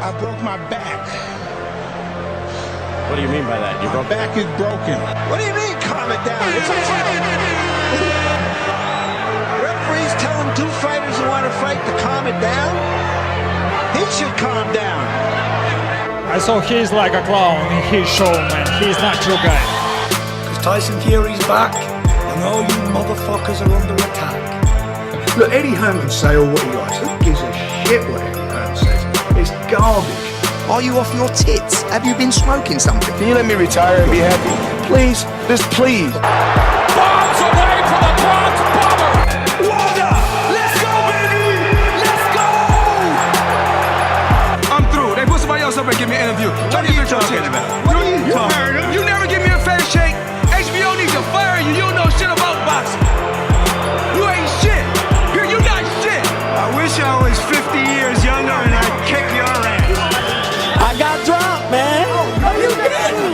I broke my back. What do you mean by that? My back is broken. What do you mean, calm it down? It's a fight. Referees telling two fighters who want to fight to calm it down? He should calm down. I saw he's like a clown in his show, man. He's not your guy. Because Tyson Fury's back, and all you motherfuckers are under attack. Look, Eddie Hearn can say all what he likes. Who gives a shit what Eddie Hearn says? It's garbage. Are you off your tits? Have you been smoking something? Can you let me retire and be happy? Please? Just please. Bombs away from the Bronx Bomber! Wanda! Let's go, baby! Let's go! I'm through. They put somebody else up and give me an interview. What are you talking about? What are you talking about? You never give me a fair shake. HBO needs to fire you. You don't know shit about boxing. You ain't shit. You not shit. I wish I was 50 years younger and I'd kick your ass. I got dropped, man. Are you kidding?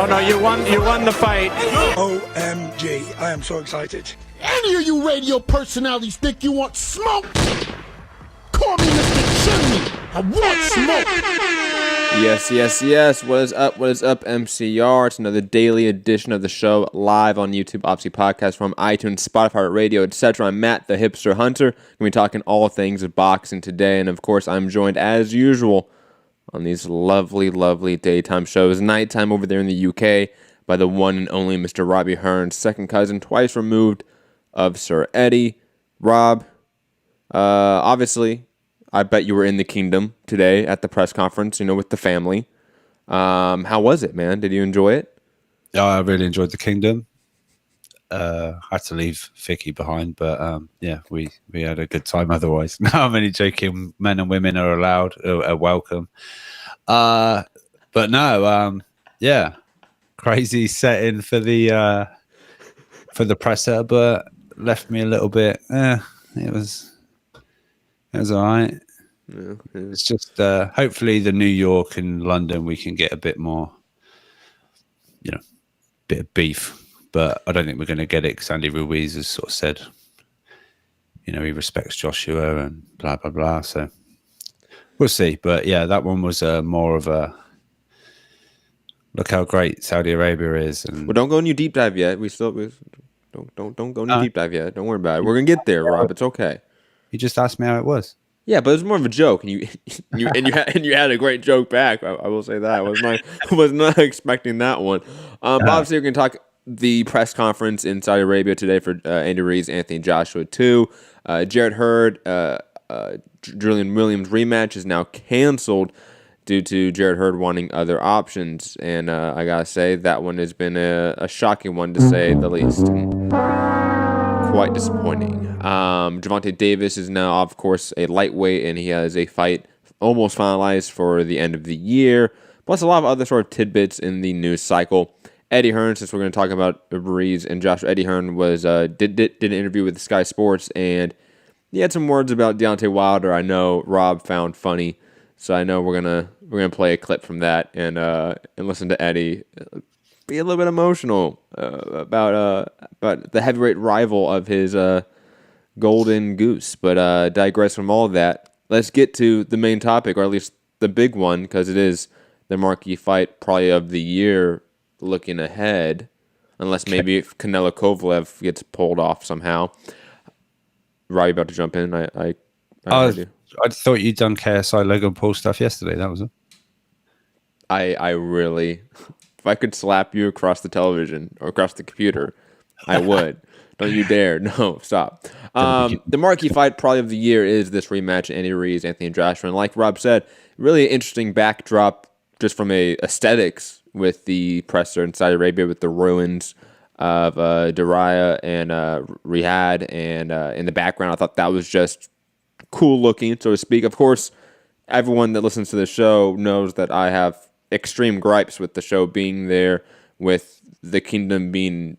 No, you won the fight. OMG. I am so excited. Any of you radio personalities think you want smoke? Call me Mr. Chimney. I want smoke. Yes. What is up, MCR? It's another daily edition of the show, live on YouTube, obviously podcast from iTunes, Spotify, radio, etc. I'm Matt, the Hipster Hunter. Going to be talking all things boxing today, and of course, I'm joined, as usual, on these lovely, lovely daytime shows. Nighttime over there in the UK by the one and only Mr. Robbie Hearn, second cousin, twice removed of Sir Eddie. Rob, obviously, I bet you were in the kingdom today at the press conference, with the family. How was it, man? Did you enjoy it? Yeah, I really enjoyed the kingdom. Had to leave Vicky behind, but yeah, we had a good time otherwise. No, I'm only joking. Men and women are allowed, are welcome. But no, yeah, crazy setting for the presser, but left me a little bit. It was all right. Yeah, it's just hopefully the New York and London we can get a bit more, bit of beef. But I don't think we're going to get it because Andy Ruiz has sort of said, he respects Joshua and blah, blah, blah. So we'll see. But yeah, that one was more of a look how great Saudi Arabia is. And well, don't go in your deep dive yet. Don't go in your deep dive yet. Don't worry about it. We're going to get there, Rob. It's okay. You just asked me how it was. Yeah, but it was more of a joke, and you had a great joke back. I will say that I was not expecting that one. Obviously, we're going to talk the press conference in Saudi Arabia today for Andy Ruiz, Anthony Joshua 2. Jarrett Hurd, Julian Williams rematch is now canceled due to Jarrett Hurd wanting other options. And I got to say, that one has been a shocking one to say the least. Quite disappointing. Gervonta Davis is now, of course, a lightweight, and he has a fight almost finalized for the end of the year. Plus a lot of other sort of tidbits in the news cycle. Eddie Hearn, since we're going to talk about Ruiz and Joshua, Eddie Hearn was did an interview with Sky Sports, and he had some words about Deontay Wilder. I know Rob found funny, so I know we're gonna play a clip from that and listen to Eddie be a little bit emotional about the heavyweight rival of his Golden Goose. But digress from all of that. Let's get to the main topic, or at least the big one, because it is the marquee fight probably of the year. Looking ahead, unless maybe if Canelo Kovalev gets pulled off somehow. Robbie about to jump in. I thought you'd done KSI Logan Paul stuff yesterday. That was it. I really, if I could slap you across the television or across the computer, I would. Don't you dare. No, stop. The marquee fight probably of the year is this rematch, Andy Ruiz, Anthony Joshua. And like Rob said, really interesting backdrop just from a aesthetics with the presser in Saudi Arabia with the ruins of Diriyah and Riyadh. And in the background, I thought that was just cool looking, so to speak. Of course, everyone that listens to the show knows that I have extreme gripes with the show being there, with the kingdom being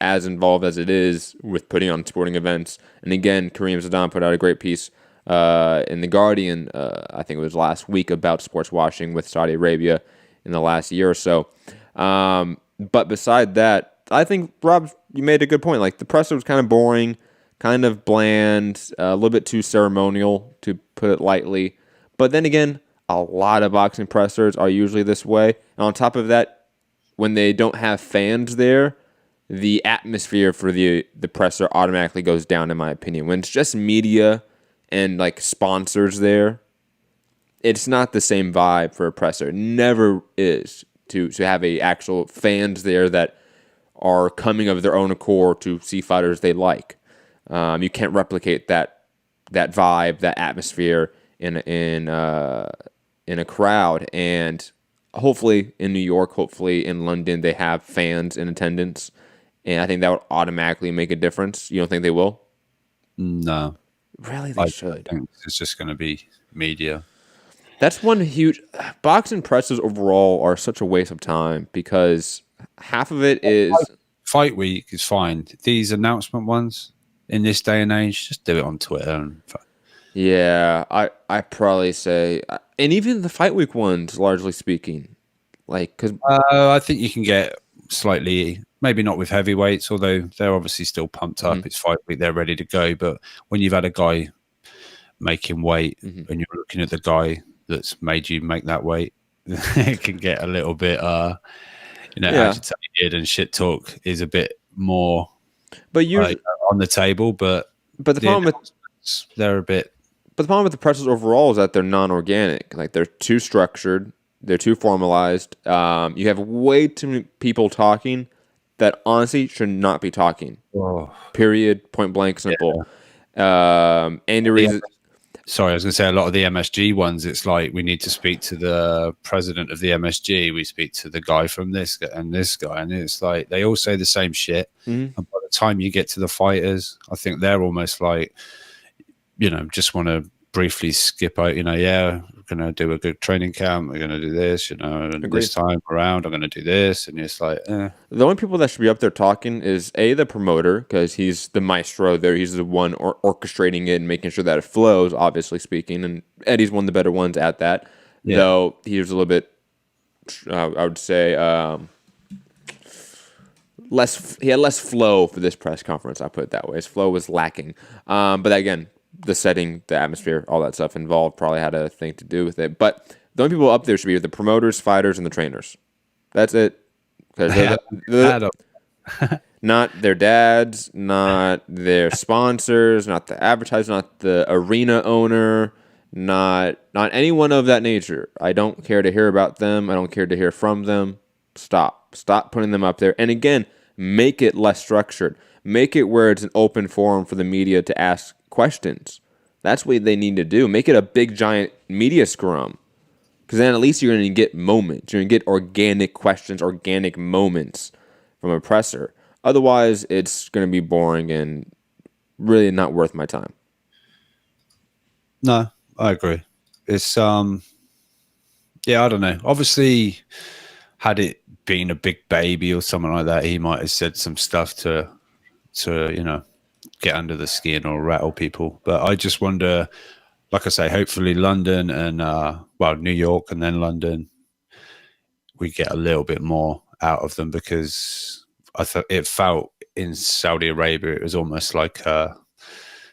as involved as it is with putting on sporting events. And again, Kareem Zidane put out a great piece in The Guardian, I think it was last week, about sports washing with Saudi Arabia in the last year or so. But beside that, I think, Rob, you made a good point. Like, the presser was kind of boring, kind of bland, a little bit too ceremonial, to put it lightly. But then again, A lot of boxing pressers are usually this way. And on top of that, when they don't have fans there, the atmosphere for the presser automatically goes down, in my opinion. When it's just media and like sponsors there, it's not the same vibe for a presser. It never is to have a actual fans there that are coming of their own accord to see fighters they like. You can't replicate that vibe, that atmosphere in a crowd. And hopefully in New York, hopefully in London, they have fans in attendance, and I think that would automatically make a difference. You don't think they will? No, really, they should. I think it's just going to be media. That's one huge. Boxing presses overall are such a waste of time because half of it is fight week is fine. These announcement ones in this day and age, just do it on Twitter. And yeah, I probably say, and even the fight week ones, largely speaking, like because I think you can get slightly, maybe not with heavyweights, although they're obviously still pumped up. It's fight week, they're ready to go. But when you've had a guy making weight and you're looking at the guy that's made you make that weight, it can get a little bit, agitated, and shit talk is a bit more, but you're on the table. But the problem with they're a bit. But the problem with the presses overall is that they're non-organic. Like they're too structured, they're too formalized. You have way too many people talking that honestly should not be talking. Oh. Period. Point blank. Simple. Andy Ruiz. Sorry, I was going to say a lot of the MSG ones. It's like we need to speak to the president of the MSG. We speak to the guy from this and this guy, and it's like they all say the same shit. And by the time you get to the fighters, I think they're almost like, just want to briefly skip out. We're going to do a good training camp. We're going to do this. And this time around, I'm going to do this, and it's like the only people that should be up there talking is the promoter, because he's the maestro there. He's the one orchestrating it and making sure that it flows, obviously speaking. And Eddie's one of the better ones at that. Yeah. Though he was a little bit, I would say, he had less flow for this press conference. I'll put it that way. His flow was lacking. But again, the setting, the atmosphere, all that stuff involved probably had a thing to do with it. But the only people up there should be the promoters, fighters, and the trainers. That's it. Because not their dads, not their sponsors, not the advertiser, not the arena owner, not anyone of that nature. I don't care to hear about them. I don't care to hear from them. Stop putting them up there. And again, make it less structured. Make it where it's an open forum for the media to ask questions. That's what they need to do. Make it a big, giant media scrum. Because then at least you're going to get moments. You're going to get organic questions, organic moments from a presser. Otherwise, it's going to be boring and really not worth my time. No, I agree. It's, I don't know. Obviously, had it been a big baby or something like that, he might have said some stuff to get under the skin or rattle people. But I just wonder, like I say, hopefully London and New York and then London, we get a little bit more out of them, because I thought it felt in Saudi Arabia it was almost like a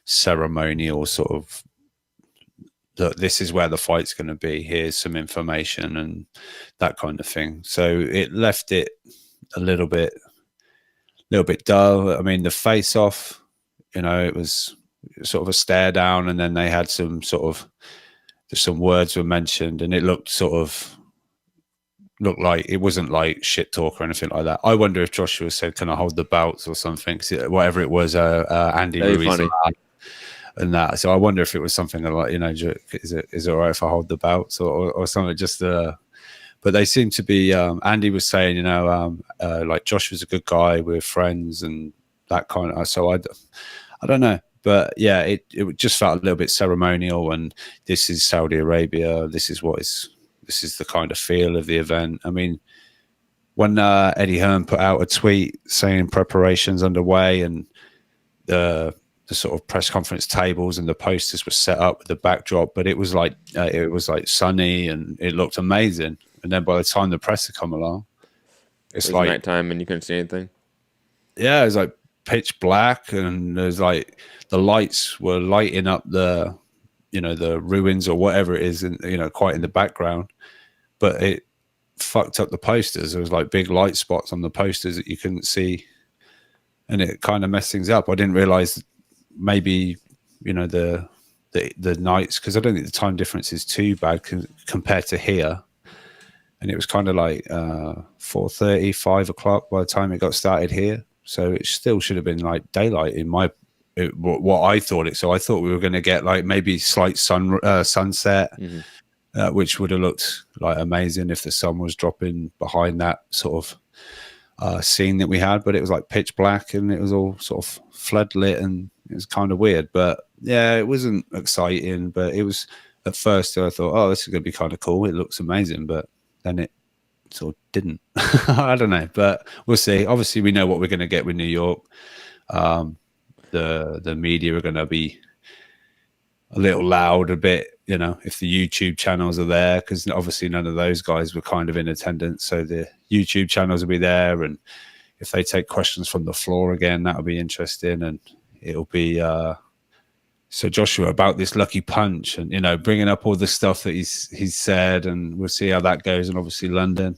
ceremonial sort of, look, this is where the fight's going to be. Here's some information and that kind of thing. So it left it a little bit dull. I mean, the face-off, it was sort of a stare down, and then they had some words were mentioned, and it looked like it wasn't like shit talk or anything like that. I wonder if Joshua said, "Can I hold the belts?" or something, whatever it was. Andy Ruiz and that. So I wonder if it was something like, is it all right if I hold the belts or something? Just but they seem to be. Andy was saying, like Josh was a good guy, we're friends, and that kind of. So I don't know, but yeah, it just felt a little bit ceremonial. And this is Saudi Arabia. This is the kind of feel of the event. I mean, when Eddie Hearn put out a tweet saying preparations underway, and the sort of press conference tables and the posters were set up with the backdrop, but it was like sunny and it looked amazing. And then by the time the press had come along, it was like nighttime and you couldn't see anything. Yeah, it was like pitch black, and there's like the lights were lighting up the the ruins or whatever it is, and quite in the background, but it fucked up the posters. There was like big light spots on the posters that you couldn't see, and it kind of messed things up. I didn't realize maybe the nights, because I don't think the time difference is too bad compared to here, and it was kind of like 4:30, 5 o'clock by the time it got started here, so it still should have been like daylight in what I thought it. So I thought we were going to get like maybe slight sunset, which would have looked like amazing if the sun was dropping behind that sort of scene that we had. But it was like pitch black, and it was all sort of flood lit, and it was kind of weird. But yeah, it wasn't exciting. But it was, at first I thought, oh, this is going to be kind of cool. It looks amazing. But then it sort of didn't. I don't know, but we'll see. Obviously, we know what we're going to get with New York. The media are going to be a little loud a bit, if the YouTube channels are there, because obviously none of those guys were kind of in attendance. So the YouTube channels will be there. And if they take questions from the floor again, that'll be interesting. And it'll be, so Joshua, about this lucky punch and, bringing up all the stuff that he's said, and we'll see how that goes. And obviously London.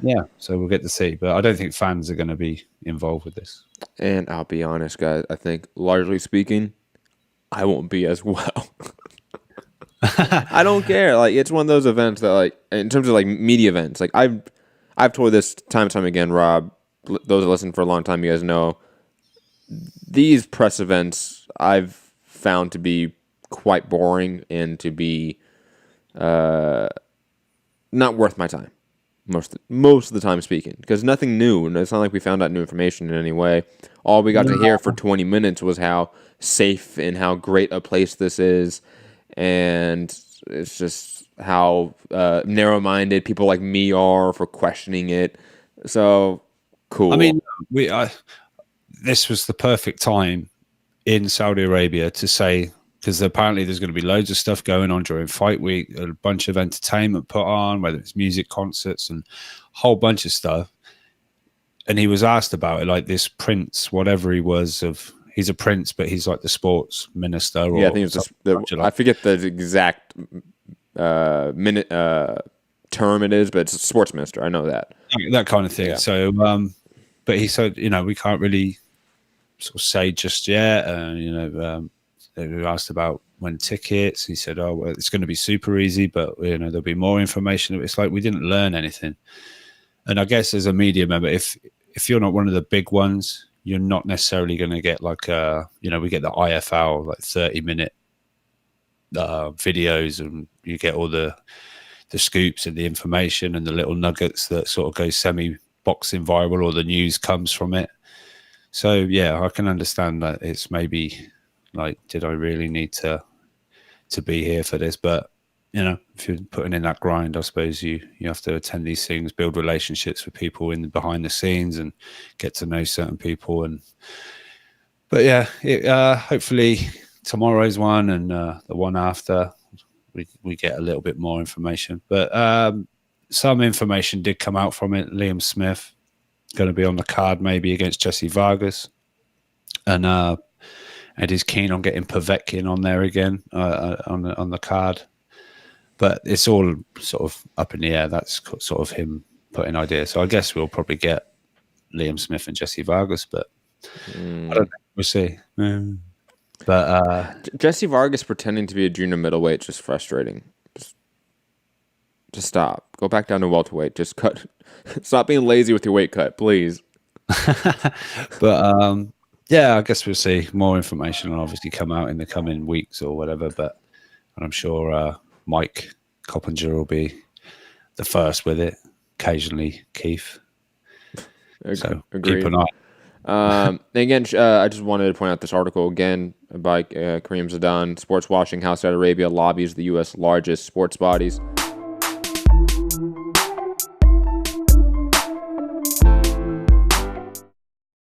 Yeah, so we'll get to see. But I don't think fans are going to be involved with this. And I'll be honest, guys, I think largely speaking, I won't be as well. I don't care. Like, it's one of those events that, like, in terms of like media events, like I've told this time and time again, Rob, those that listen for a long time, you guys know, these press events I've found to be quite boring and to be not worth my time. Most of the time speaking, because nothing new, and it's not like we found out new information in any way. All we got to hear for 20 minutes was how safe and how great a place this is, and it's just how narrow-minded people like me are for questioning it. So cool. I mean, this was the perfect time in Saudi Arabia to say, because apparently there's going to be loads of stuff going on during fight week, a bunch of entertainment put on, whether it's music, concerts, and a whole bunch of stuff. And he was asked about it, like this prince, whatever he was, he's a prince, but he's like the sports minister. Or I think it's I forget the exact term it is, but it's a sports minister. I know that. That kind of thing. Yeah. So, but he said, we can't really sort of say just yet. They were asked about when tickets. He said, "Oh, well, it's going to be super easy, but there'll be more information." It's like we didn't learn anything. And I guess as a media member, if you're not one of the big ones, you're not necessarily going to get like we get the IFL like 30-minute videos, and you get all the scoops and the information and the little nuggets that sort of go semi-boxing viral, or the news comes from it. So yeah, I can understand that it's maybe like, did I really need to be here for this? But if you're putting in that grind, I suppose you have to attend these things, build relationships with people in behind the scenes, and get to know certain people. But yeah, hopefully tomorrow's one and the one after we get a little bit more information. But some information did come out from it. Liam Smith going to be on the card maybe against Jesse Vargas, and Eddie's keen on getting Povetkin on there again on the card. But it's all sort of up in the air. That's sort of him putting ideas. So I guess we'll probably get Liam Smith and Jesse Vargas, but I don't know. We'll see. But Jesse Vargas pretending to be a junior middleweight is just frustrating. Just stop. Go back down to welterweight. Just cut. Stop being lazy with your weight cut, please. But yeah, I guess we'll see. More information will obviously come out in the coming weeks or whatever. But I'm sure Mike Coppinger will be the first with it. Occasionally, Keith. So agreed. Keep an eye. Again, I just wanted to point out this article again by Kareem Zidane. Sports washing how Saudi Arabia lobbies the U.S. largest sports bodies.